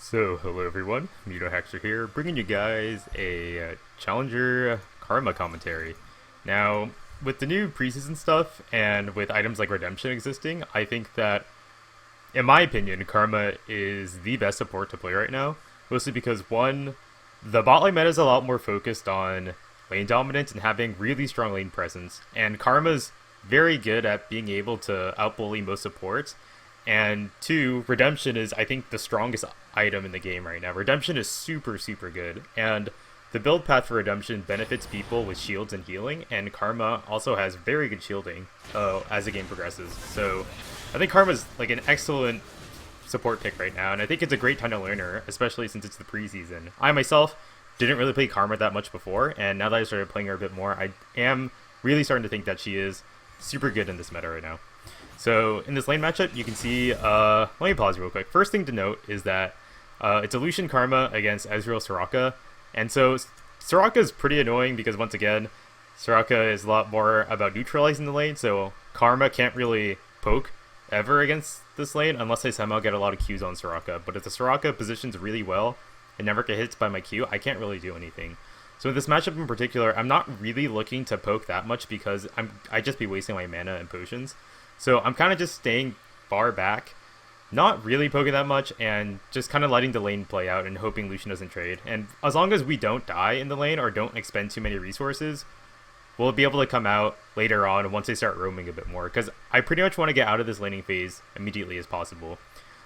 So, hello everyone, MeNoHaxor here, bringing you guys a Challenger Karma commentary. Now, with the new preseason stuff, and with items like Redemption existing, I think that, in my opinion, Karma is the best support to play right now. Mostly because, one, the bot lane meta is a lot more focused on lane dominance and having really strong lane presence, and Karma's very good at being able to outbully most supports. And two, Redemption is, I think, the strongest item in the game right now. Redemption is super, super good. And the build path for Redemption benefits people with shields and healing, and Karma also has very good shielding as the game progresses. So I think Karma's like an excellent support pick right now, and I think it's a great time to learn her, especially since it's the preseason. I myself didn't really play Karma that much before, and now that I started playing her a bit more, I am really starting to think that she is super good in this meta right now. So in this lane matchup, you can see, let me pause real quick. First thing to note is that it's a Lucian Karma against Ezreal Soraka. And so Soraka is pretty annoying because, once again, Soraka is a lot more about neutralizing the lane. So Karma can't really poke ever against this lane unless I somehow get a lot of Qs on Soraka. But if the Soraka positions really well and never get hit by my Q, I can't really do anything. So in this matchup in particular, I'm not really looking to poke that much because I'd just be wasting my mana and potions. So I'm kind of just staying far back, not really poking that much, and just kind of letting the lane play out and hoping Lucian doesn't trade. And as long as we don't die in the lane or don't expend too many resources, we'll be able to come out later on once they start roaming a bit more, because I pretty much want to get out of this laning phase immediately as possible.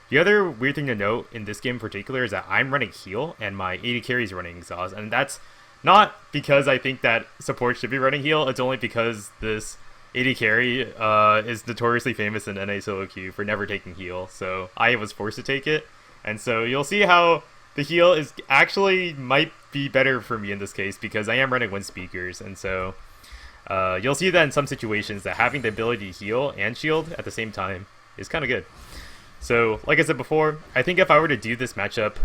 The other weird thing to note in this game in particular is that I'm running heal and my AD carry is running exhaust, and that's not because I think that support should be running heal, it's only because this AD carry is notoriously famous in NA solo queue for never taking heal, so I was forced to take it. And so you'll see how the heal is actually might be better for me in this case because I am running wind speakers, and so you'll see that in some situations that having the ability to heal and shield at the same time is kind of good. So like I said before, I think if I were to do this matchup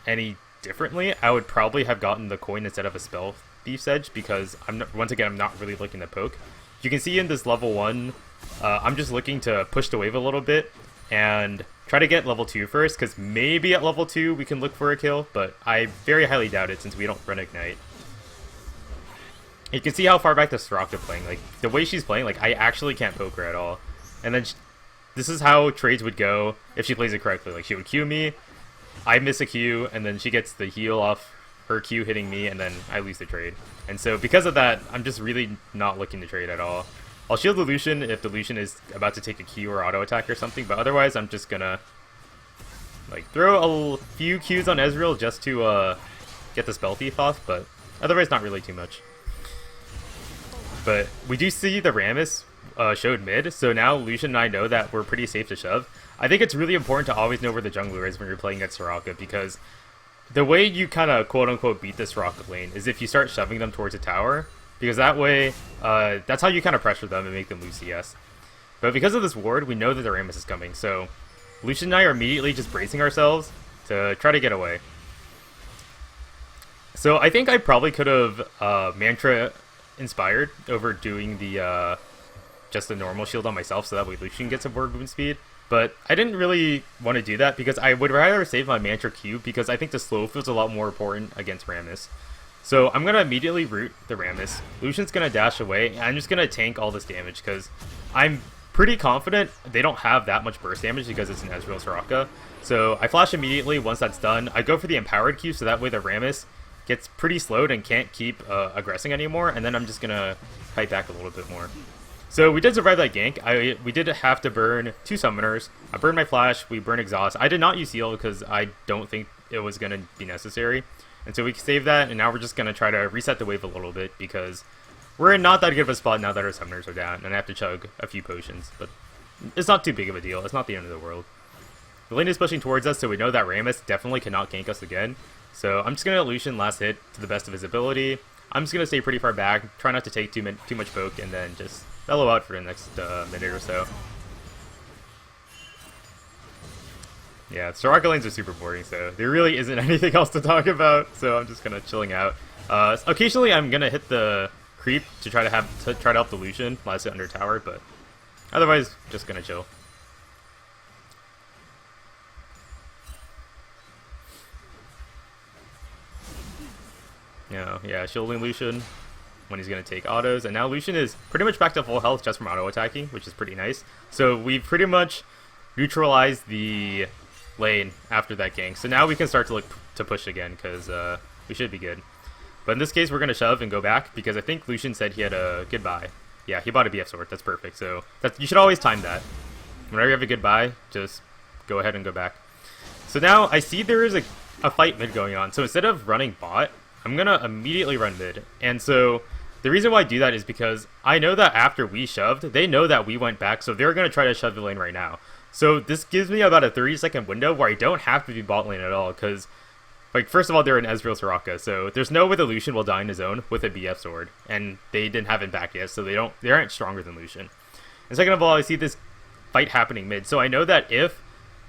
any differently, I would probably have gotten the coin instead of a spell Thief's Edge because once again I'm not really looking to poke. You can see in this level 1, I'm just looking to push the wave a little bit and try to get level 2 first, because maybe at level 2 we can look for a kill, but I very highly doubt it since we don't run Ignite. You can see how far back the Soraka playing. Like, the way she's playing, like, I actually can't poke her at all. And then this is how trades would go if she plays it correctly. Like, she would Q me, I miss a Q, and then she gets the heal off her Q hitting me, and then I lose the trade. And so because of that, I'm just really not looking to trade at all. I'll shield the Lucian if the Lucian is about to take a Q or auto attack or something, but otherwise I'm just gonna like throw a few Qs on Ezreal just to get the spell thief off, but otherwise not really too much. But we do see the Rammus showed mid, so now Lucian and I know that we're pretty safe to shove. I think it's really important to always know where the jungler is when you're playing at Soraka, because the way you kind of quote-unquote beat this Soraka lane is if you start shoving them towards a tower, because that way, that's how you kind of pressure them and make them lose CS. But because of this ward, we know that the Rammus is coming, so Lucian and I are immediately just bracing ourselves to try to get away. So I think I probably could have Mantra inspired over doing the just the normal shield on myself, so that way Lucian gets a ward movement speed. But I didn't really want to do that because I would rather save my Mantra Q because I think the slow feels a lot more important against Rammus. So I'm going to immediately root the Rammus. Lucian's going to dash away, and I'm just going to tank all this damage because I'm pretty confident they don't have that much burst damage because it's an Ezreal Soraka. So I flash immediately once that's done. I go for the Empowered Q so that way the Rammus gets pretty slowed and can't keep aggressing anymore, and then I'm just going to fight back a little bit more. So we did survive that gank. We did have to burn 2 summoners. I burned my flash, we burned exhaust. I did not use heal because I don't think it was going to be necessary. And so we saved that, and now we're just going to try to reset the wave a little bit because we're in not that good of a spot now that our summoners are down, and I have to chug a few potions. But it's not too big of a deal. It's not the end of the world. The lane is pushing towards us, so we know that Rammus definitely cannot gank us again. So I'm just going to Lucian last hit to the best of his ability. I'm just going to stay pretty far back, try not to take too much poke, and then just mellow out for the next minute or so. Yeah, Soraka lanes are super boring, so there really isn't anything else to talk about, so I'm just kind of chilling out. Occasionally I'm going to hit the creep to try to help the Lucian last hit under tower, but otherwise just going to chill. Yeah, shielding Lucian when he's going to take autos. And now Lucian is pretty much back to full health just from auto attacking, which is pretty nice. So we've pretty much neutralized the lane after that gank. So now we can start to look to push again, because we should be good. But in this case, we're going to shove and go back, because I think Lucian said he had a goodbye. Yeah, he bought a BF sword. That's perfect. So you should always time that. Whenever you have a goodbye, just go ahead and go back. So now I see there is a fight mid going on. So instead of running bot, I'm going to immediately run mid. And so the reason why I do that is because I know that after we shoved, they know that we went back, so they're going to try to shove the lane right now. So this gives me about a 30-second window where I don't have to be bot lane at all, because, like, first of all, they're an Ezreal Soraka, so there's no way the Lucian will die in his own with a BF sword, and they didn't have him back yet, so they aren't stronger than Lucian. And second of all, I see this fight happening mid, so I know that if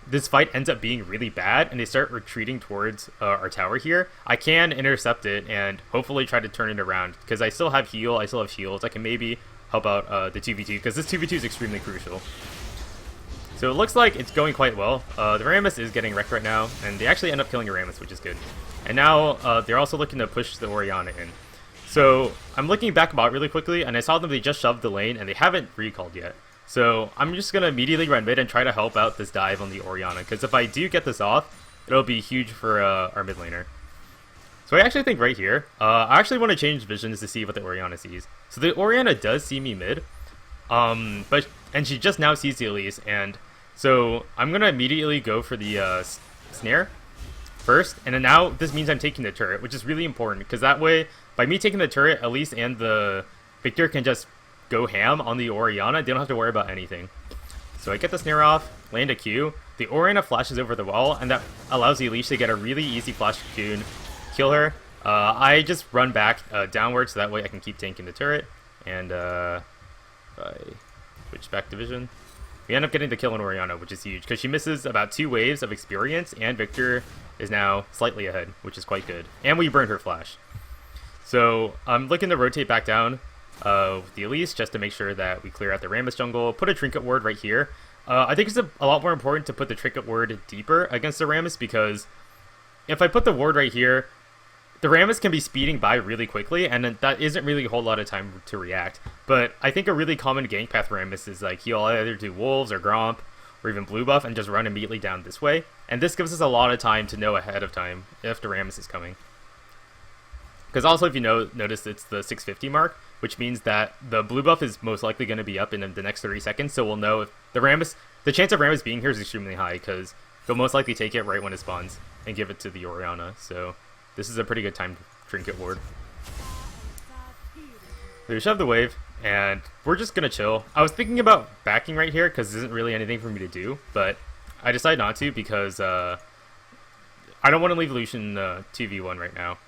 this fight ends up being really bad and they start retreating towards our tower here, I can intercept it and hopefully try to turn it around, because I still have heal, I still have shields, I can maybe help out the 2v2, because this 2v2 is extremely crucial. So it looks like it's going quite well. The Rammus is getting wrecked right now, and they actually end up killing a Rammus, which is good. And now they're also looking to push the Orianna in. So I'm looking back bot really quickly, and I saw them, they just shoved the lane, and they haven't recalled yet. So I'm just going to immediately run mid and try to help out this dive on the Orianna, because if I do get this off, it'll be huge for our mid laner. So I actually think right here, I actually want to change visions to see what the Orianna sees. So the Orianna does see me mid, and she just now sees the Elise, and so I'm going to immediately go for the snare first, and then now this means I'm taking the turret, which is really important, because that way, by me taking the turret, Elise and the Victor can just go ham on the Orianna. They don't have to worry about anything. So I get the snare off, land a Q, the Orianna flashes over the wall, and that allows the Elise to get a really easy flash cocoon, kill her. I just run back downwards, so that way I can keep tanking the turret, and I switch back to vision. We end up getting the kill on Orianna, which is huge, because she misses about 2 waves of experience, and Victor is now slightly ahead, which is quite good. And we burned her flash. So I'm looking to rotate back down with the Elise, just to make sure that we clear out the Rammus jungle, put a trinket ward right here. I think it's a lot more important to put the trinket ward deeper against the Rammus, because if I put the ward right here, the Rammus can be speeding by really quickly, and that isn't really a whole lot of time to react. But I think a really common gank path Rammus is like he'll either do Wolves or Gromp or even Blue Buff and just run immediately down this way. And this gives us a lot of time to know ahead of time if the Rammus is coming. Because also, if you notice, it's the 650 mark, which means that the blue buff is most likely going to be up in the next 30 seconds, so we'll know if the chance of Rammus being here is extremely high, because they'll most likely take it right when it spawns and give it to the Orianna, so this is a pretty good time trinket ward. So we shove the wave, and we're just going to chill. I was thinking about backing right here, because there isn't really anything for me to do, but I decided not to, because I don't want to leave Lucian 2v1 right now.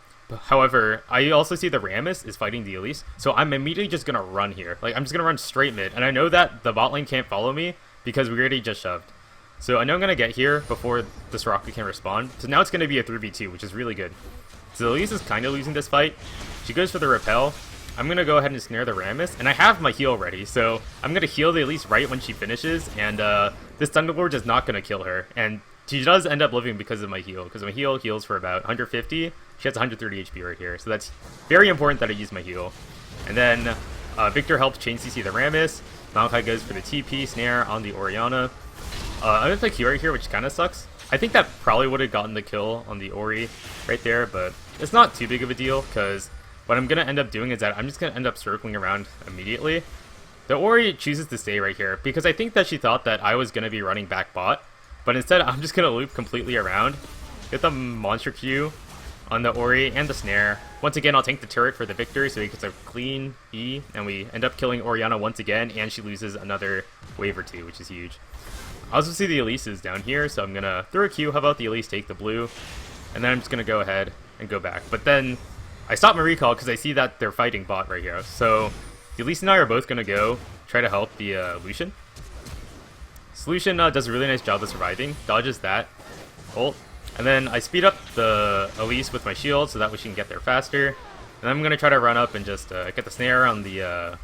However, I also see the Rammus is fighting the Elise, so I'm immediately just going to run here. Like, I'm just going to run straight mid, and I know that the bot lane can't follow me because we already just shoved. So I know I'm going to get here before this rocket can respond, so now it's going to be a 3v2, which is really good. So the Elise is kind of losing this fight. She goes for the repel. I'm going to go ahead and snare the Rammus, and I have my heal ready, so I'm going to heal the Elise right when she finishes, and this Thunderlord is not going to kill her, and she does end up living because of my heal, because my heal heals for about 150. She has 130 HP right here, so that's very important that I use my heal. And then Victor helps chain CC the Rammus. Malachi goes for the TP snare on the Orianna. I'm going to play Q right here, which kind of sucks. I think that probably would have gotten the kill on the Ori right there, but it's not too big of a deal, because what I'm going to end up doing is that I'm just going to end up circling around immediately. The Ori chooses to stay right here, because I think that she thought that I was going to be running back bot, but instead I'm just going to loop completely around, get the Monster Q on the Ori and the snare. Once again, I'll tank the turret for the victory, so he gets a clean E, and we end up killing Orianna once again, and she loses another wave or 2, which is huge. I also see the Elise is down here, so I'm going to throw a Q. How about the Elise take the blue? And then I'm just going to go ahead and go back. But then I stop my recall because I see that they're fighting bot right here. So the Elise and I are both going to go try to help the Lucian. So Lucian does a really nice job of surviving, dodges that ult. And then I speed up the Elise with my shield so that way she can get there faster. And I'm going to try to run up and just get the snare on the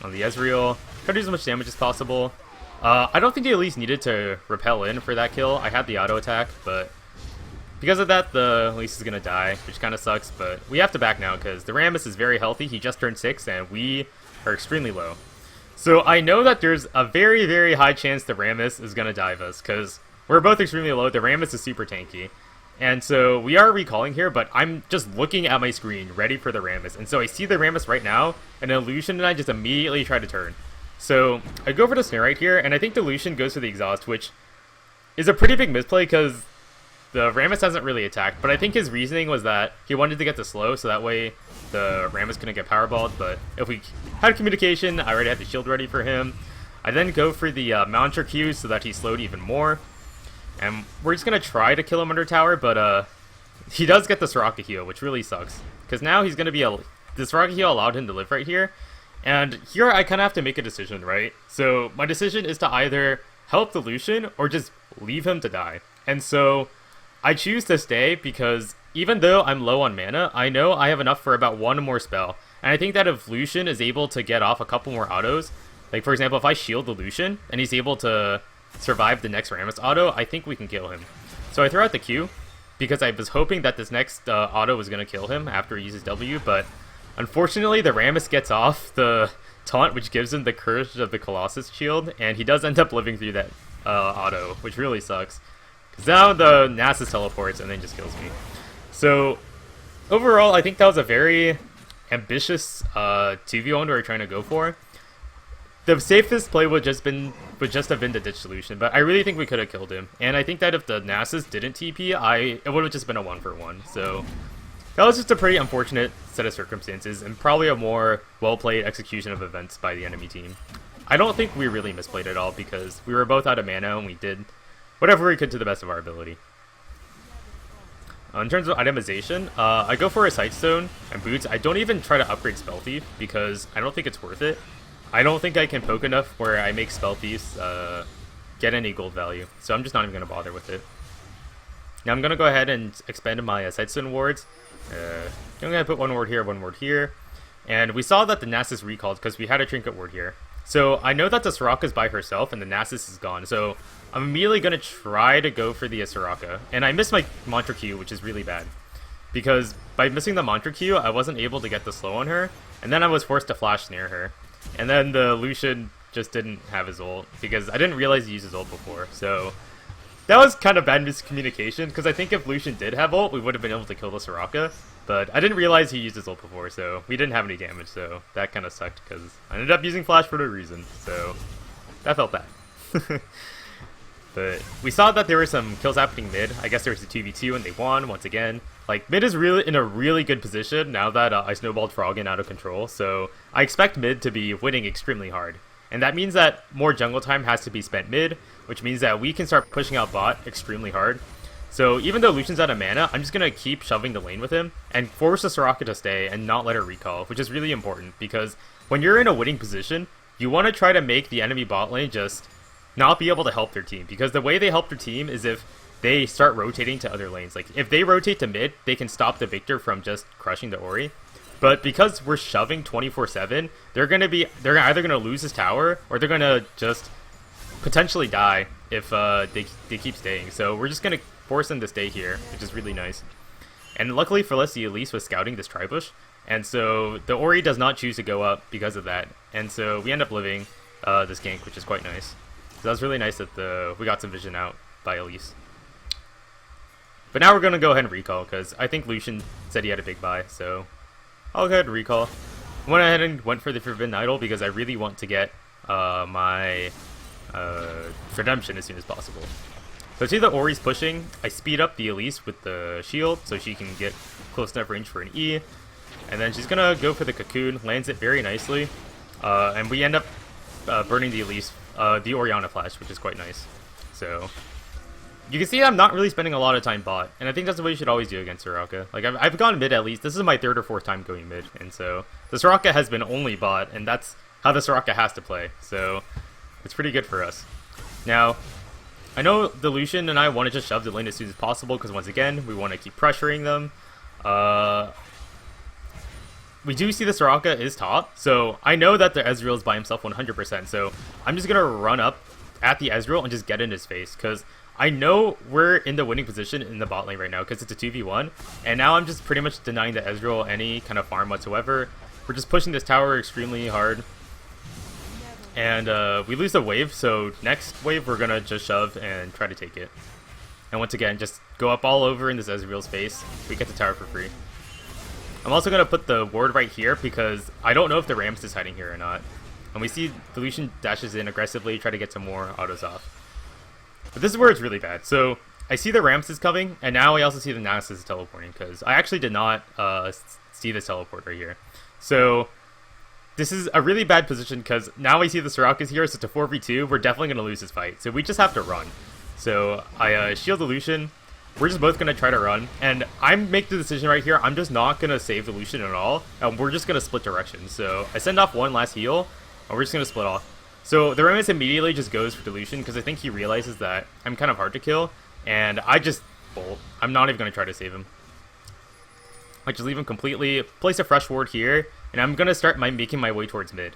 Ezreal. Try to do as much damage as possible. I don't think the Elise needed to repel in for that kill. I had the auto attack, but because of that, the Elise is gonna die, which kind of sucks, but we have to back now because the Rammus is very healthy. He just turned 6, and we are extremely low. So I know that there's a very, very high chance the Rammus is gonna dive us, because we're both extremely low. The Rammus is super tanky. And so we are recalling here, but I'm just looking at my screen, ready for the Rammus. And so I see the Rammus right now, and the Lucian and I just immediately try to turn. So I go for the snare right here, and I think the Lucian goes for the exhaust, which is a pretty big misplay because the Rammus hasn't really attacked. But I think his reasoning was that he wanted to get the slow, so that way the Rammus couldn't get powerballed. But if we had communication, I already had the shield ready for him. I then go for the MeNoHaxor Q so that he slowed even more. And we're just going to try to kill him under tower, but he does get the Soraka heal, which really sucks. Because now he's going to be the Soraka heal allowed him to live right here. And here I kind of have to make a decision, right? So my decision is to either help the Lucian or just leave him to die. And so I choose to stay because even though I'm low on mana, I know I have enough for about one more spell. And I think that if Lucian is able to get off a couple more autos, like for example, if I shield the Lucian and he's able to survive the next Rammus auto, I think we can kill him. So I throw out the Q because I was hoping that this next auto was going to kill him after he uses W, but unfortunately the Rammus gets off the taunt, which gives him the Curse of the Colossus shield, and he does end up living through that auto, which really sucks. Because now the Nasus teleports and then just kills me. So overall, I think that was a very ambitious 2v1 we were trying to go for. The safest play would just have been the ditch solution, but I really think we could have killed him. And I think that if the Nasus didn't TP, it would have just been a 1-for-1. So that was just a pretty unfortunate set of circumstances, and probably a more well-played execution of events by the enemy team. I don't think we really misplayed at all, because we were both out of mana, and we did whatever we could to the best of our ability. In terms of itemization, I go for a Sightstone and Boots. I don't even try to upgrade Spell Thief, because I don't think it's worth it. I don't think I can poke enough where I make Spell Thieves get any gold value, so I'm just not even going to bother with it. Now I'm going to go ahead and expand my Sightstone wards. I'm going to put one ward here, and we saw that the Nasus recalled because we had a Trinket ward here. So I know that the Soraka is by herself and the Nasus is gone, so I'm immediately going to try to go for the Soraka. And I missed my Mantra Q, which is really bad, because by missing the Mantra Q, I wasn't able to get the slow on her, and then I was forced to flash snare her. And then the Lucian just didn't have his ult, because I didn't realize he used his ult before. So that was kind of bad miscommunication, because I think if Lucian did have ult, we would have been able to kill the Soraka. But I didn't realize he used his ult before, so we didn't have any damage, so that kind of sucked, because I ended up using flash for no reason, so that felt bad. But we saw that there were some kills happening mid. I guess there was a 2v2 and they won once again. Like, mid is really in a really good position now that I snowballed Froggen out of control, so I expect mid to be winning extremely hard. And that means that more jungle time has to be spent mid, which means that we can start pushing out bot extremely hard. So even though Lucian's out of mana, I'm just going to keep shoving the lane with him and force the Soraka to stay and not let her recall, which is really important, because when you're in a winning position, you want to try to make the enemy bot lane just not be able to help their team, because the way they help their team is if they start rotating to other lanes. Like, if they rotate to mid, they can stop the Victor from just crushing the Ori. But because we're shoving 24/7, they're either going to lose his tower, or they're going to just potentially die if they keep staying. So we're just going to force them to stay here, which is really nice. And luckily for us, the Elise was scouting this Tribush, and so the Ori does not choose to go up because of that. And so we end up living this gank, which is quite nice. So that was really nice that we got some vision out by Elise. But now we're going to go ahead and recall, because I think Lucian said he had a big buy, so I'll go ahead and recall. I went ahead and went for the Forbidden Idol because I really want to get my Redemption as soon as possible. So see the Ori's pushing, I speed up the Elise with the shield so she can get close enough range for an E. And then she's going to go for the Cocoon, lands it very nicely, and we end up burning the Elise, the Orianna flash, which is quite nice. So you can see I'm not really spending a lot of time bot, and I think that's the way you should always do against Soraka. Like, I've gone mid at least. This is my 3rd or 4th time going mid, and so the Soraka has been only bot, and that's how the Soraka has to play. So it's pretty good for us. Now, I know the Lucian and I want to just shove the lane as soon as possible, because once again, we want to keep pressuring them. We do see the Soraka is top, so I know that the Ezreal is by himself 100%, so I'm just going to run up at the Ezreal and just get in his face, because I know we're in the winning position in the bot lane right now because it's a 2v1, and now I'm just pretty much denying the Ezreal any kind of farm whatsoever. We're just pushing this tower extremely hard, and we lose the wave, so next wave we're gonna just shove and try to take it. And once again, just go up all over in this Ezreal's face. We get the tower for free. I'm also gonna put the ward right here because I don't know if the Rammus is hiding here or not. And we see the Lucian dashes in aggressively, try to get some more autos off. But this is where it's really bad. So I see the Rammus is coming, and now I also see the Nasus is teleporting because I actually did not see this teleport right here. So this is a really bad position because now I see the Soraka is here, so it's a 4v2. We're definitely going to lose this fight. So we just have to run. So I shield the Lucian. We're just both going to try to run. And I make the decision right here. I'm just not going to save the Lucian at all. And we're just going to split directions. So I send off one last heal, and we're just going to split off. So the Rammus immediately just goes for the Lucian because I think he realizes that I'm kind of hard to kill. And I just bolt. I'm not even going to try to save him. I just leave him completely, place a fresh ward here, and I'm going to start making my way towards mid.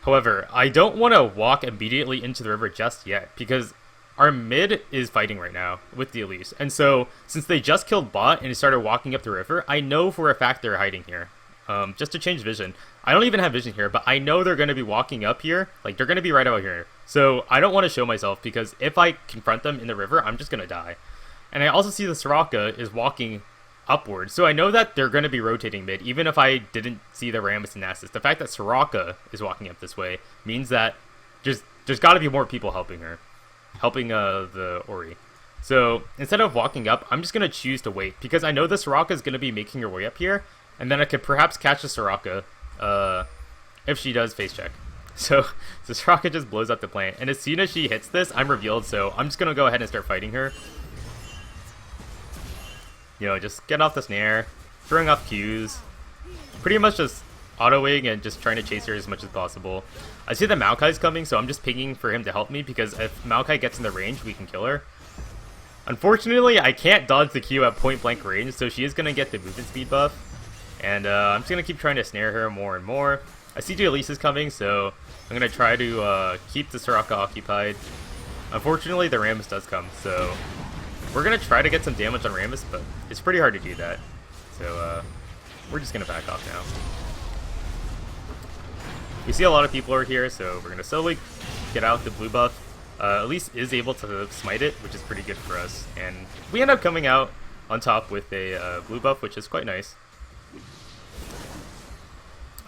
However, I don't want to walk immediately into the river just yet, because our mid is fighting right now with the Elise. And so, since they just killed bot and started walking up the river, I know for a fact they're hiding here. Just to change vision. I don't even have vision here, but I know they're going to be walking up here. Like, they're going to be right out here. So, I don't want to show myself, because if I confront them in the river, I'm just going to die. And I also see the Soraka is walking upward, so I know that they're going to be rotating mid, even if I didn't see the Rammus and Nasus. The fact that Soraka is walking up this way means that there's got to be more people helping her. Helping the Ori. So, instead of walking up, I'm just going to choose to wait, because I know the Soraka is going to be making her way up here, and then I could perhaps catch the Soraka if she does face check. So Soraka just blows up the plant, and as soon as she hits this, I'm revealed, so I'm just going to go ahead and start fighting her. You know, just get off the snare, throwing off Qs, pretty much just autoing and just trying to chase her as much as possible. I see that Maokai's coming, so I'm just pinging for him to help me, because if Maokai gets in the range, we can kill her. Unfortunately, I can't dodge the Q at point blank range, so she is going to get the movement speed buff. And I'm just going to keep trying to snare her more and more. I see the Elise is coming, so I'm going to try to keep the Soraka occupied. Unfortunately, the Rammus does come, so we're going to try to get some damage on Rammus, but it's pretty hard to do that. So we're just going to back off now. We see a lot of people are here, so we're going to slowly get out the blue buff. Elise is able to smite it, which is pretty good for us. And we end up coming out on top with a blue buff, which is quite nice.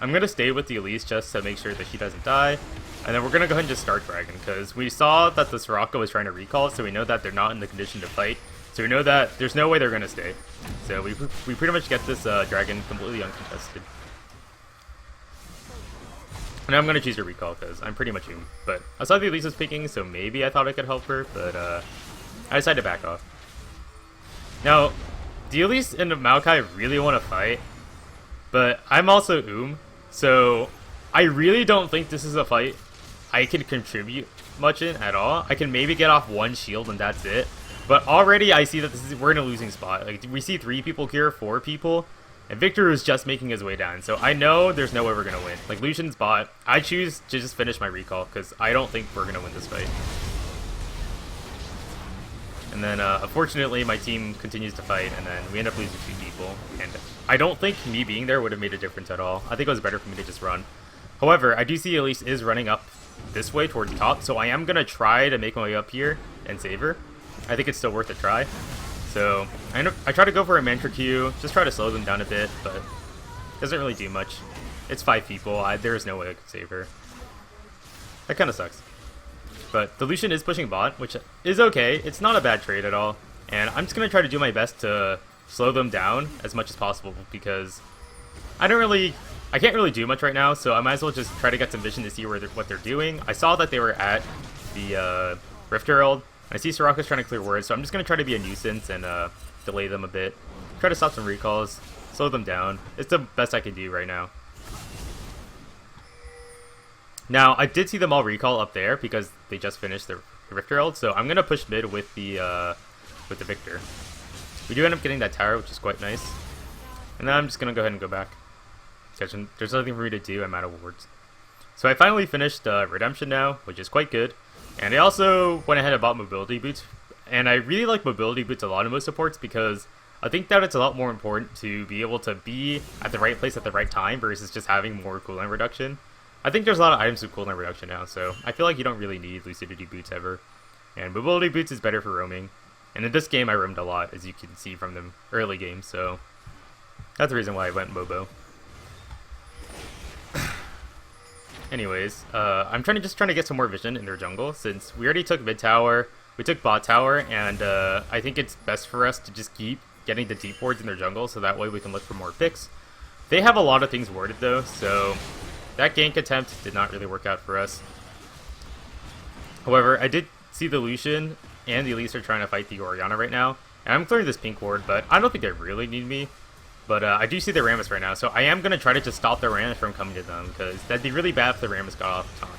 I'm going to stay with the Elise just to make sure that she doesn't die. And then we're going to go ahead and just start Dragon, because we saw that the Soraka was trying to recall, so we know that they're not in the condition to fight. So we know that there's no way they're going to stay. So we pretty much get this Dragon completely uncontested. And I'm going to choose a recall, because I'm pretty much doomed. But I saw the Elise was picking, so maybe I thought I could help her, but I decided to back off. Now, the Elise and Maokai really want to fight, but I'm also so I really don't think this is a fight I can contribute much in at all. I can maybe get off one shield and that's it. But already I see that we're in a losing spot. Like, we see 3 people here, 4 people, and Victor is just making his way down. So I know there's no way we're gonna win. Like, Lucian's bot. I choose to just finish my recall because I don't think we're gonna win this fight. And then unfortunately my team continues to fight, and then we end up losing 2 people. And I don't think me being there would have made a difference at all. I think it was better for me to just run. However, I do see Elise is running up this way towards top, so I am going to try to make my way up here and save her. I think it's still worth a try. So I try to go for a Mantra Q, just try to slow them down a bit, but it doesn't really do much. It's 5 people, there is no way I could save her. That kind of sucks. But the Lucian is pushing bot, which is okay. It's not a bad trade at all. And I'm just going to try to do my best to slow them down as much as possible, because I can't really do much right now, so I might as well just try to get some vision to see what they're doing. I saw that they were at the Rift Herald. I see Soraka's trying to clear wards, so I'm just going to try to be a nuisance and delay them a bit. Try to stop some recalls, slow them down. It's the best I can do right now. Now, I did see them all recall up there because they just finished the Rift Herald, so I'm going to push mid with the Victor. We do end up getting that tower, which is quite nice. And then I'm just going to go ahead and go back. There's nothing for me to do, I'm out of wards. So I finally finished Redemption now, which is quite good. And I also went ahead and bought mobility boots and I really like mobility boots a lot in most supports because I think that it's a lot more important to be able to be at the right place at the right time versus just having more cooldown reduction. I think there's a lot of items with cooldown reduction now, so I feel like you don't really need lucidity boots ever. And mobility boots is better for roaming. And in this game I roamed a lot, as you can see from the early game, so that's the reason why I went Mobo. Anyways, I'm trying to get some more vision in their jungle, since we already took mid tower, we took bot tower, and I think it's best for us to just keep getting the deep wards in their jungle, so that way we can look for more picks. They have a lot of things warded though, so that gank attempt did not really work out for us. However, I did see the Lucian and the Elise are trying to fight the Orianna right now, and I'm clearing this pink ward, but I don't think they really need me. But I do see the Rammus right now, so I am going to try to just stop the Rammus from coming to them, because that'd be really bad if the Rammus got off the top.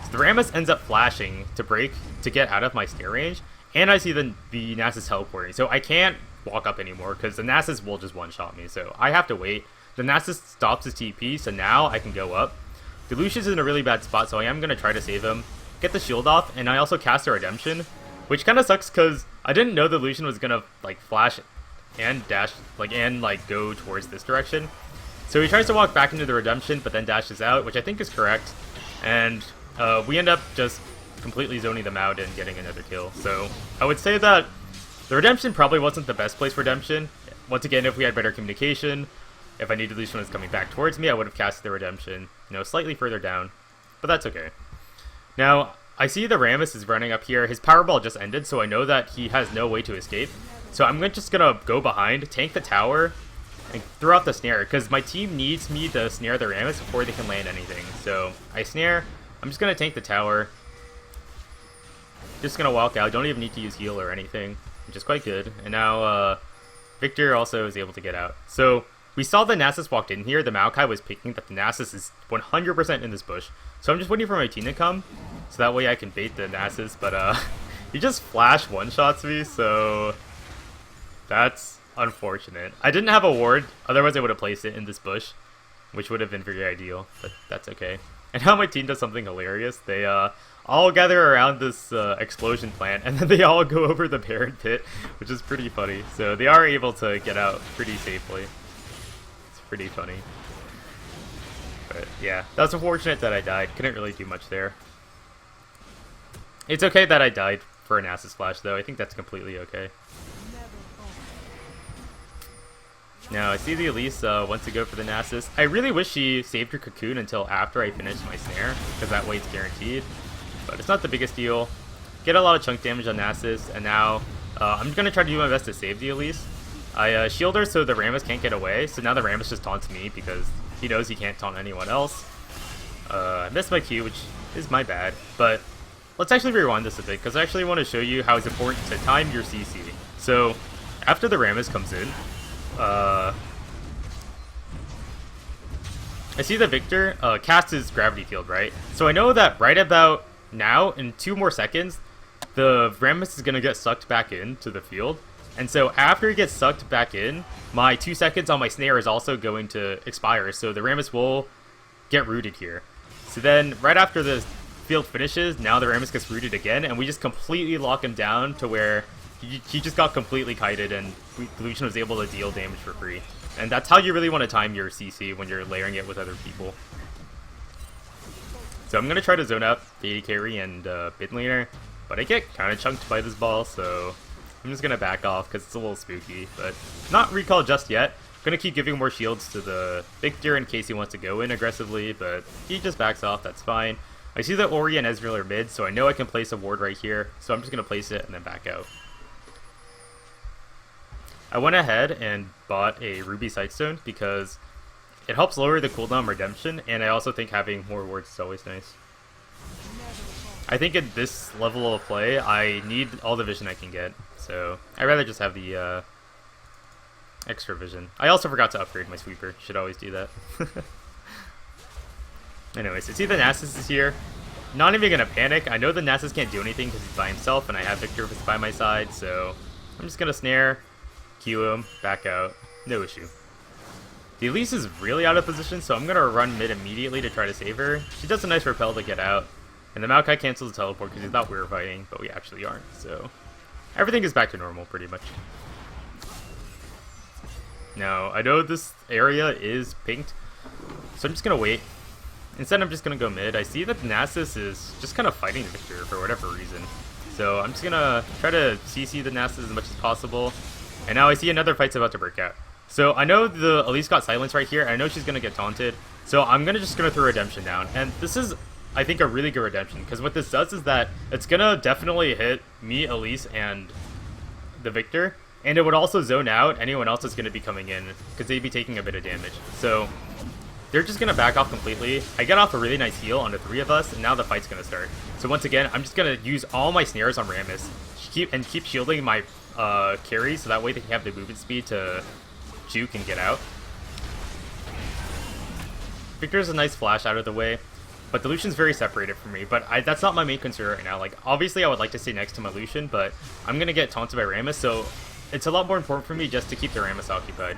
So the Rammus ends up flashing to break to get out of my snare range, and I see the Nasus teleporting, so I can't walk up anymore, because the Nasus will just one-shot me, so I have to wait. The Nasus stops his TP, so now I can go up. The Lucian's in a really bad spot, so I am going to try to save him, get the shield off, and I also cast a Redemption, which kind of sucks, because I didn't know the Lucian was going to like flash and dash, and go towards this direction. So he tries to walk back into the Redemption, but then dashes out, which I think is correct. And we end up just completely zoning them out and getting another kill. So I would say that the Redemption probably wasn't the best place for Redemption. Once again, if we had better communication, if I knew the Lucian was coming back towards me, I would have casted the Redemption, slightly further down. But that's okay. Now, I see the Rammus is running up here. His Powerball just ended, so I know that he has no way to escape. So I'm just going to go behind, tank the tower, and throw out the snare, because my team needs me to snare the Rammus before they can land anything. So I snare, I'm just going to tank the tower, just going to walk out, don't even need to use heal or anything, which is quite good. And now Victor also is able to get out. So we saw the Nasus walked in here, the Maokai was picking that the Nasus is 100% in this bush. So I'm just waiting for my team to come, so that way I can bait the Nasus, but he just flash one-shots me, so that's unfortunate. I didn't have a ward, otherwise I would have placed it in this bush, which would have been very ideal, but that's okay. And now my team does something hilarious. They all gather around this explosion plant, and then they all go over the Baron pit, which is pretty funny. So they are able to get out pretty safely. It's pretty funny. But yeah, that's unfortunate that I died. Couldn't really do much there. It's okay that I died for a Nasus flash, though. I think that's completely okay. Now, I see the Elise wants to go for the Nasus. I really wish she saved her Cocoon until after I finished my snare, because that way it's guaranteed. But it's not the biggest deal. Get a lot of chunk damage on Nasus, and now I'm going to try to do my best to save the Elise. I shield her so the Rammus can't get away, so now the Rammus just taunts me because he knows he can't taunt anyone else. I missed my Q, which is my bad, but let's actually rewind this a bit, because I actually want to show you how it's important to time your CC. So, after the Rammus comes in, I see the Victor cast his gravity field, right? So I know that right about now, in 2 more seconds, the Rammus is going to get sucked back into the field. And so after he gets sucked back in, my 2 seconds on my snare is also going to expire. So the Rammus will get rooted here. So then right after the field finishes, now the Rammus gets rooted again, and we just completely lock him down to where he just got completely kited, and Lucian was able to deal damage for free. And that's how you really want to time your CC when you're layering it with other people. So I'm going to try to zone out the AD carry and mid laner, but I get kind of chunked by this ball, so I'm just going to back off because it's a little spooky, but not recall just yet. I'm going to keep giving more shields to the Victor in case he wants to go in aggressively, but he just backs off, that's fine. I see that Ori and Ezreal are mid, so I know I can place a ward right here, so I'm just going to place it and then back out. I went ahead and bought a Ruby Sightstone because it helps lower the cooldown Redemption, and I also think having more wards is always nice. I think at this level of play, I need all the vision I can get, so I'd rather just have the extra vision. I also forgot to upgrade my sweeper, should always do that. Anyways, I see the Nasus is here. Not even gonna panic. I know the Nasus can't do anything because he's by himself, and I have Victor by my side, so I'm just gonna snare, Q him, back out, no issue. The Elise is really out of position, so I'm going to run mid immediately to try to save her. She does a nice repel to get out, and the Maokai cancels the teleport because he thought we were fighting, but we actually aren't, so everything is back to normal pretty much. Now, I know this area is pinked, so I'm just gonna wait. Instead, I'm just gonna go mid. I see that Nasus is just kind of fighting Victor for whatever reason. So I'm just gonna try to CC the Nasus as much as possible. And now I see another fight's about to break out. So I know the Elise got silenced right here. I know she's gonna get taunted. So I'm just gonna throw Redemption down. And this is, I think, a really good Redemption, because what this does is that it's gonna definitely hit me, Elise, and the Victor. And it would also zone out anyone else that's gonna be coming in, because they'd be taking a bit of damage. So they're just going to back off completely. I get off a really nice heal on the 3 of us, and now the fight's going to start. So once again, I'm just going to use all my snares on Rammus, keep shielding my carries, so that way they can have the movement speed to juke and get out. Victor's a nice flash out of the way, but the Lucian's very separated from me, but that's not my main concern right now. Like, obviously I would like to stay next to my Lucian, but I'm going to get taunted by Rammus, so it's a lot more important for me just to keep the Rammus occupied.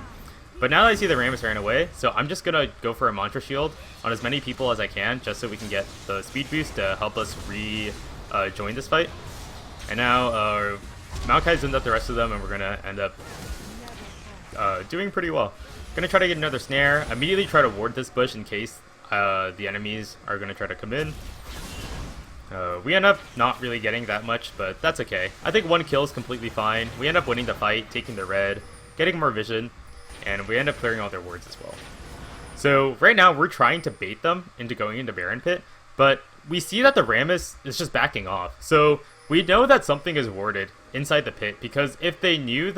But now that I see the Rammus ran away, so I'm just going to go for a Mantra Shield on as many people as I can, just so we can get the speed boost to help us join this fight. And now Maokai's zoomed up the rest of them, and we're going to end up doing pretty well. Going to try to get another snare, immediately try to ward this bush in case the enemies are going to try to come in. We end up not really getting that much, but that's okay. I think 1 kill is completely fine. We end up winning the fight, taking the red, getting more vision, and we end up clearing all their wards as well. So right now we're trying to bait them into going into Baron Pit, but we see that the Rammus is just backing off. So we know that something is warded inside the pit, because if they knew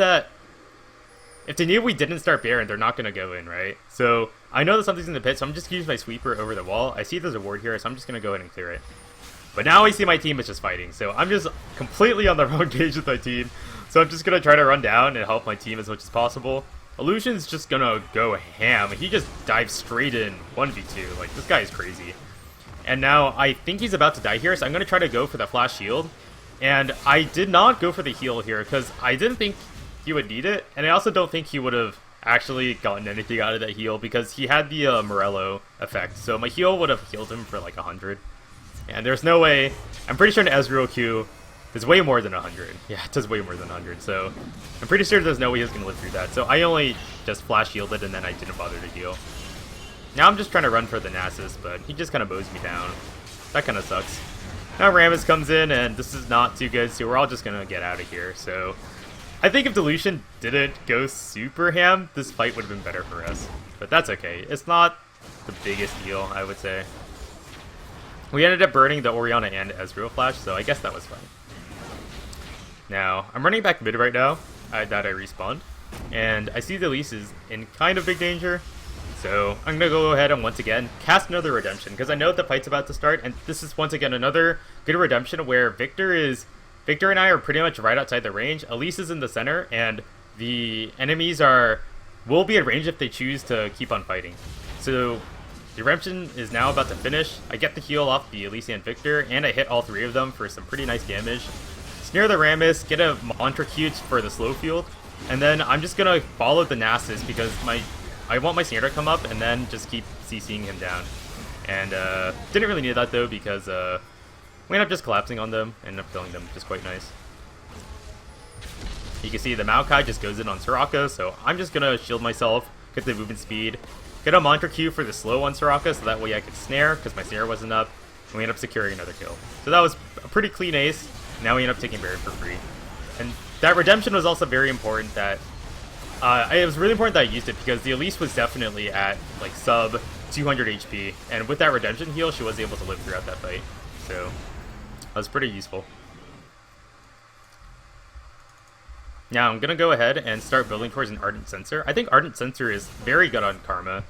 we didn't start Baron, they're not going to go in, right? So I know that something's in the pit, so I'm just going to use my sweeper over the wall. I see there's a ward here, so I'm just going to go ahead and clear it. But now I see my team is just fighting, so I'm just completely on the wrong page with my team. So I'm just going to try to run down and help my team as much as possible. Illusion's just gonna go ham. He just dives straight in 1v2. Like, this guy is crazy. And now I think he's about to die here, so I'm gonna try to go for the flash shield. And I did not go for the heal here, because I didn't think he would need it. And I also don't think he would have actually gotten anything out of that heal, because he had the Morello effect. So my heal would have healed him for like 100. And there's no way. I'm pretty sure an Ezreal Q is way more than 100. Yeah, it does way more than 100. So I'm pretty sure there's no way he's going to live through that. So I only just flash shielded, and then I didn't bother to heal. Now I'm just trying to run for the Nasus, but he just kind of bows me down. That kind of sucks. Now Rammus comes in, and this is not too good, so we're all just going to get out of here. So I think if Delusion didn't go super ham, this fight would have been better for us. But that's okay. It's not the biggest deal, I would say. We ended up burning the Orianna and Ezreal flash, so I guess that was fine. Now, I'm running back mid right now, I respawned, and I see the Elise is in kind of big danger, so I'm going to go ahead and once again cast another Redemption, because I know the fight's about to start, and this is once again another good Redemption where Victor and I are pretty much right outside the range, Elise is in the center, and the enemies will be at range if they choose to keep on fighting. So the Redemption is now about to finish. I get the heal off the Elise and Victor, and I hit all 3 of them for some pretty nice damage. Snare the Rammus, get a Mantra Q for the slow field, and then I'm just gonna follow the Nasus because I want my snare to come up and then just keep CCing him down. And didn't really need that though, because we ended up just collapsing on them and ended up killing them, which is quite nice. You can see the Maokai just goes in on Soraka, so I'm just gonna shield myself, get the movement speed, get a Mantra Q for the slow on Soraka, so that way I could snare, because my snare wasn't up, and we ended up securing another kill. So that was a pretty clean ace. Now we end up taking Baron for free. And that Redemption was also very important that... it was really important that I used it, because the Elise was definitely at, like, sub 200 HP, and with that Redemption heal, she was able to live throughout that fight. So, that was pretty useful. Now, I'm gonna go ahead and start building towards an Ardent Sensor. I think Ardent Sensor is very good on Karma.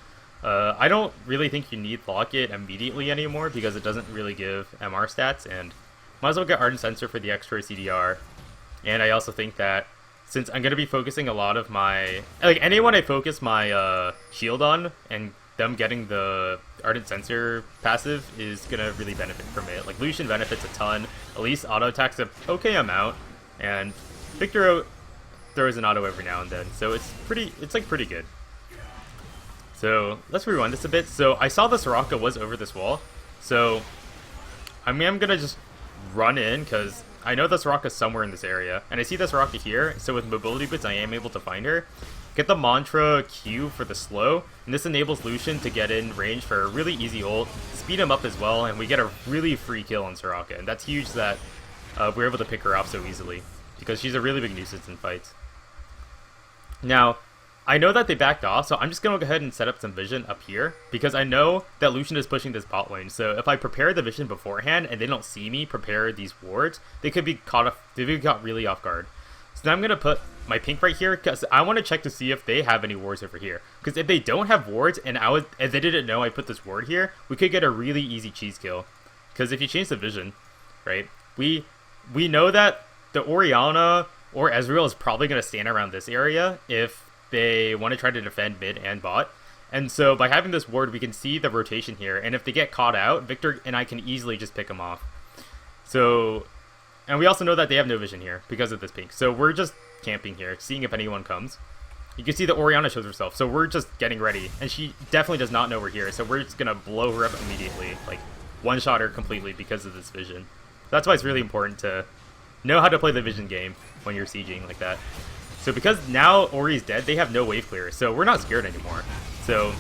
I don't really think you need Locket immediately anymore, because it doesn't really give MR stats, and might as well get Ardent Sensor for the extra CDR. And I also think that since I'm going to be focusing a lot of my... Like, anyone I focus my shield on, and them getting the Ardent Sensor passive is going to really benefit from it. Like, Lucian benefits a ton. Elise auto-attacks a okay amount. And Victor throws an auto every now and then. So it's pretty good. So let's rewind this a bit. So I saw the Soraka was over this wall. So I'm going to just run in, because I know the Soraka's somewhere in this area, and I see the Soraka here, so with mobility boots I am able to find her. Get the mantra Q for the slow, and this enables Lucian to get in range for a really easy ult, speed him up as well, and we get a really free kill on Soraka, and that's huge that we're able to pick her off so easily, because she's a really big nuisance in fights. Now, I know that they backed off, so I'm just going to go ahead and set up some vision up here, because I know that Lucian is pushing this bot lane, so if I prepare the vision beforehand and they don't see me prepare these wards, they could be caught really off guard. So now I'm going to put my pink right here, because I want to check to see if they have any wards over here. Because if they don't have wards, and if they didn't know I put this ward here, we could get a really easy cheese kill. Because if you change the vision, right, we know that the Orianna or Ezreal is probably going to stand around this area if they want to try to defend mid and bot. And so by having this ward, we can see the rotation here. And if they get caught out, Victor and I can easily just pick them off. So, and we also know that they have no vision here because of this pink. So we're just camping here, seeing if anyone comes. You can see that Orianna shows herself. So we're just getting ready. And she definitely does not know we're here. So we're just going to blow her up immediately. Like, one-shot her completely because of this vision. That's why it's really important to know how to play the vision game when you're sieging like that. So because now Ori's dead, they have no wave clear, so we're not scared anymore. So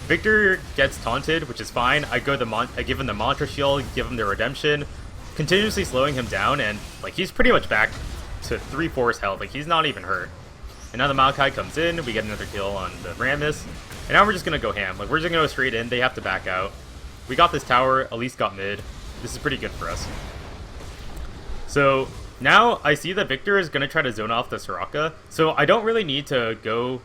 Victor gets taunted, which is fine. I give him the mantra shield, give him the redemption, continuously slowing him down, and like he's pretty much back to 3/4 health. Like he's not even hurt. And now the Maokai comes in, we get another kill on the Rammus, and now we're just gonna go ham. Like we're just gonna go straight in. They have to back out. We got this tower. Elise got mid. This is pretty good for us. So now I see that Victor is going to try to zone off the Soraka, so I don't really need to go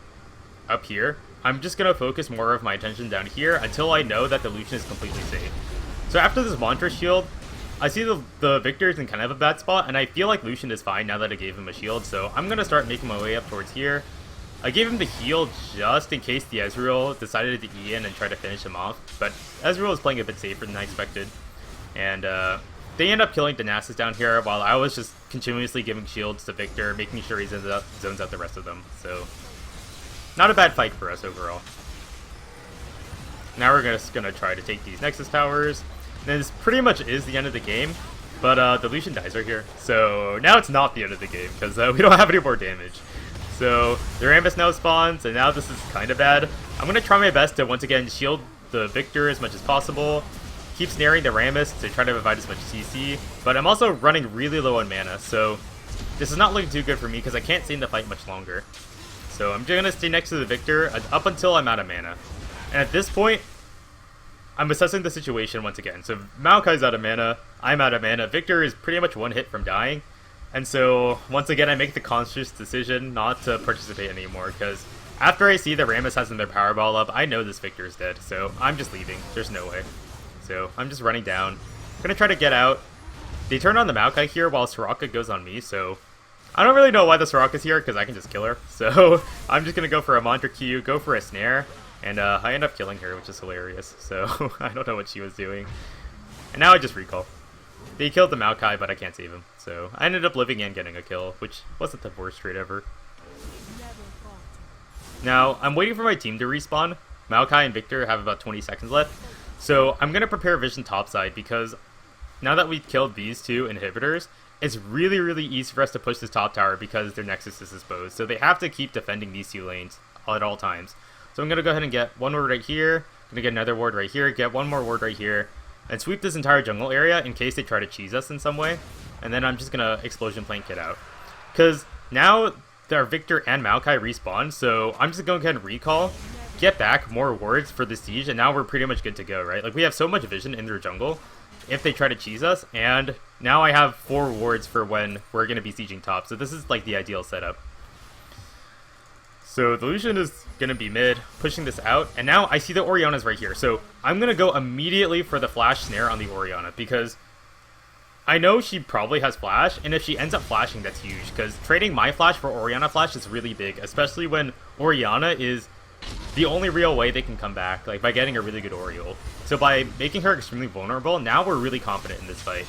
up here. I'm just going to focus more of my attention down here until I know that the Lucian is completely safe. So after this mantra shield, I see the Victor is in kind of a bad spot, and I feel like Lucian is fine now that I gave him a shield, so I'm going to start making my way up towards here. I gave him the heal just in case the Ezreal decided to E in and try to finish him off, but Ezreal is playing a bit safer than I expected. And they end up killing Danasis down here while I was just continuously giving shields to Victor, making sure he zones out the rest of them. So, not a bad fight for us overall. Now we're just going to try to take these Nexus towers. And this pretty much is the end of the game, but the Lucian dies right here. So now it's not the end of the game, because we don't have any more damage. So the Rammus now spawns, and now this is kind of bad. I'm going to try my best to once again shield the Victor as much as possible. Keep snaring the Rammus to try to provide as much CC, but I'm also running really low on mana, so this is not looking too good for me because I can't stay in the fight much longer. So I'm just going to stay next to the Victor up until I'm out of mana. And at this point, I'm assessing the situation once again. So Maokai's out of mana, I'm out of mana, Victor is pretty much one hit from dying, and so once again I make the conscious decision not to participate anymore, because after I see the Rammus has their Powerball up, I know this Victor is dead, so I'm just leaving. There's no way. So I'm just running down. I'm gonna try to get out. They turn on the Maokai here while Soraka goes on me, so I don't really know why the Soraka's here because I can just kill her. So I'm just gonna go for a mantra Q, go for a snare, and I end up killing her, which is hilarious. So I don't know what she was doing. And now I just recall. They killed the Maokai, but I can't save him. So I ended up living and getting a kill, which wasn't the worst trade ever. Now I'm waiting for my team to respawn. Maokai and Victor have about 20 seconds left. So I'm going to prepare Vision topside because now that we've killed these two inhibitors, it's really, really easy for us to push this top tower because their Nexus is exposed. So they have to keep defending these two lanes at all times. So I'm going to go ahead and get one ward right here, I'm going to get another ward right here, get one more ward right here, and sweep this entire jungle area in case they try to cheese us in some way. And then I'm just going to explosion flank it out. Because now our Victor and Maokai respawn, so I'm just going to go ahead and recall, get back more wards for the siege, and now we're pretty much good to go, right? Like, we have so much vision in their jungle if they try to cheese us, and now I have 4 wards for when we're going to be sieging top, so this is like the ideal setup. So the Lucian is going to be mid, pushing this out, and now I see the Orianna's right here, so I'm going to go immediately for the flash snare on the Orianna, because I know she probably has flash, and if she ends up flashing, that's huge, because trading my flash for Orianna flash is really big, especially when Orianna is the only real way they can come back, like by getting a really good Oriole. So by making her extremely vulnerable, now we're really confident in this fight.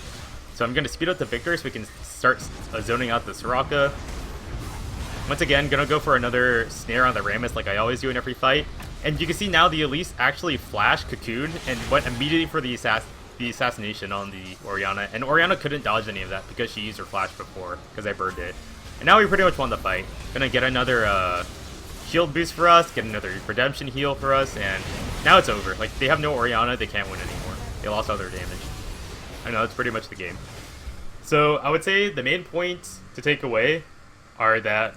So I'm going to speed up the Victor so we can start zoning out the Soraka. Once again, going to go for another snare on the Rammus like I always do in every fight. And you can see now the Elise actually flashed Cocoon and went immediately for the the assassination on the Orianna, and Orianna couldn't dodge any of that because she used her flash before, because I burned it. And now we pretty much won the fight. Gonna get another shield boost for us, get another redemption heal for us, and now it's over. Like, they have no Orianna, they can't win anymore. They lost all their damage. I know, that's pretty much the game. So, I would say the main points to take away are that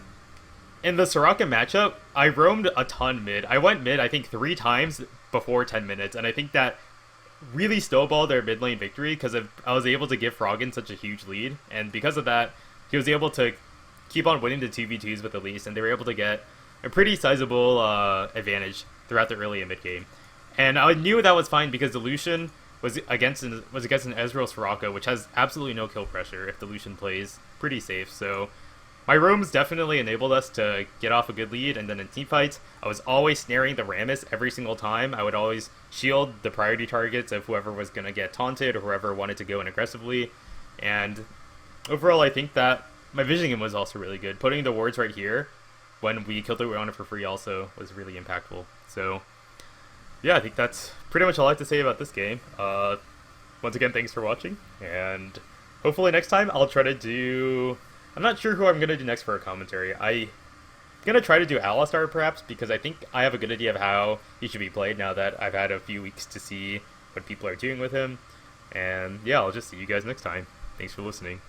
in the Soraka matchup, I roamed a ton mid. I went mid, I think, 3 times before 10 minutes, and I think that really snowballed their mid lane victory because I was able to give Froggen such a huge lead, and because of that, he was able to keep on winning the 2v2s with Elise, and they were able to get a pretty sizable advantage throughout the early and mid game. And I knew that was fine because the Lucian was against an Ezreal Soraka, which has absolutely no kill pressure if the Lucian plays pretty safe. So my roams definitely enabled us to get off a good lead, and then in teamfights, I was always snaring the Rammus every single time. I would always shield the priority targets of whoever was going to get taunted or whoever wanted to go in aggressively. And overall, I think that my visioning was also really good. Putting the wards right here when we killed the Orianna for free also was really impactful. So yeah, I think that's pretty much all I have to say about this game. Once again, thanks for watching, and hopefully next time I'll try to do... I'm not sure who I'm going to do next for a commentary. I'm going to try to do Alistar perhaps, because I think I have a good idea of how he should be played now that I've had a few weeks to see what people are doing with him. And yeah, I'll just see you guys next time. Thanks for listening.